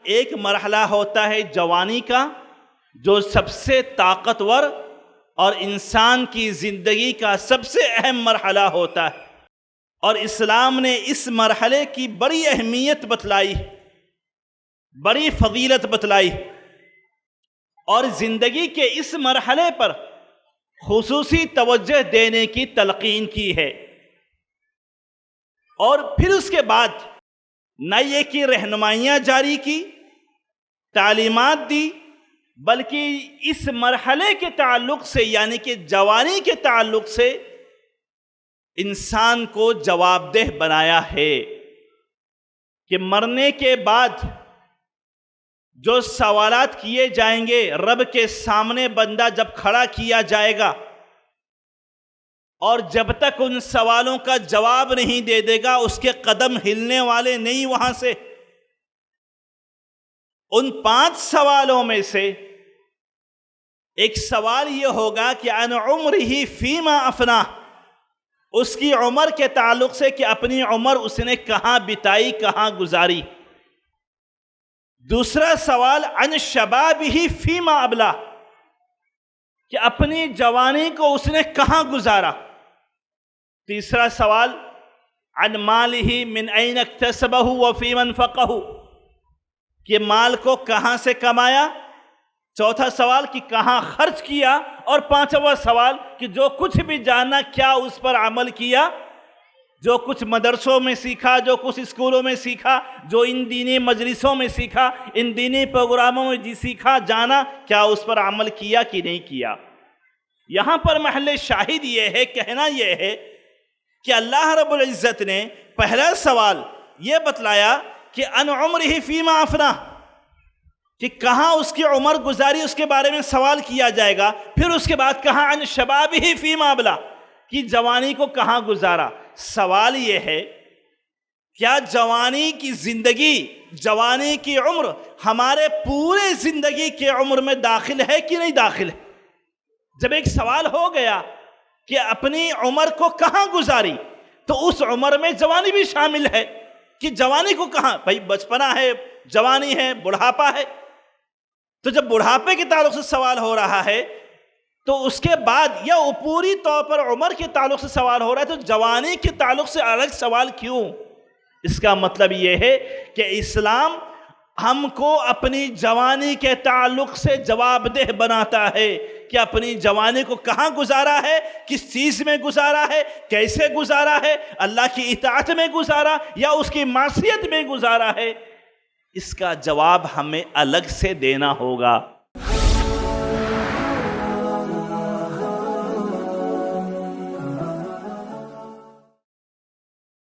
ایک مرحلہ ہوتا ہے جوانی کا، جو سب سے طاقتور اور انسان کی زندگی کا سب سے اہم مرحلہ ہوتا ہے، اور اسلام نے اس مرحلے کی بڑی اہمیت بتلائی، بڑی فضیلت بتلائی، اور زندگی کے اس مرحلے پر خصوصی توجہ دینے کی تلقین کی ہے۔ اور پھر اس کے بعد نہ یہ کہ رہنمائیاں جاری کی، تعلیمات دی، بلکہ اس مرحلے کے تعلق سے یعنی کہ جوانی کے تعلق سے انسان کو جواب دہ بنایا ہے کہ مرنے کے بعد جو سوالات کیے جائیں گے، رب کے سامنے بندہ جب کھڑا کیا جائے گا، اور جب تک ان سوالوں کا جواب نہیں دے دے گا اس کے قدم ہلنے والے نہیں وہاں سے۔ ان 5 سوالوں میں سے ایک سوال یہ ہوگا کہ عن عمرہ فیما افناہ، اس کی عمر کے تعلق سے کہ اپنی عمر اس نے کہاں بتائی، کہاں گزاری۔ دوسرا سوال عن شبابہ فیما ابلاہ، کہ اپنی جوانی کو اس نے کہاں گزارا۔ تیسرا سوال عن مالہ من این اکتسبہ وفیما انفقہ، کہ مال کو کہاں سے کمایا۔ چوتھا سوال کہ کہاں خرچ کیا، اور 5واں سوال کہ جو کچھ بھی جانا کیا اس پر عمل کیا، جو کچھ مدرسوں میں سیکھا، جو کچھ اسکولوں میں سیکھا، جو ان دینی مجلسوں میں سیکھا، ان دینی پروگراموں میں جی سیکھا جانا، کیا اس پر عمل کیا کہ نہیں کیا۔ یہاں پر محل شاہد یہ ہے، کہنا یہ ہے کہ اللہ رب العزت نے پہلا سوال یہ بتلایا کہ ان عمرہ فیما افناہ، کہ کہاں اس کی عمر گزاری اس کے بارے میں سوال کیا جائے گا۔ پھر اس کے بعد کہاں عن شبابہ فیما ابلا، کہ جوانی کو کہاں گزارا۔ سوال یہ ہے کیا جوانی کی زندگی، جوانی کی عمر ہمارے پورے زندگی کے عمر میں داخل ہے کہ نہیں داخل ہے؟ جب ایک سوال ہو گیا کہ اپنی عمر کو کہاں گزاری، تو اس عمر میں جوانی بھی شامل ہے کہ جوانی کو کہاں، بھائی بچپنا ہے، جوانی ہے، بڑھاپا ہے۔ تو جب بڑھاپے کے تعلق سے سوال ہو رہا ہے تو اس کے بعد یا پوری طور پر عمر کے تعلق سے سوال ہو رہا ہے، تو جوانی کے تعلق سے الگ سوال کیوں؟ اس کا مطلب یہ ہے کہ اسلام ہم کو اپنی جوانی کے تعلق سے جواب دہ بناتا ہے کہ اپنی جوانی کو کہاں گزارا ہے، کس چیز میں گزارا ہے، کیسے گزارا ہے، اللہ کی اطاعت میں گزارا یا اس کی معصیت میں گزارا ہے۔ اس کا جواب ہمیں الگ سے دینا ہوگا۔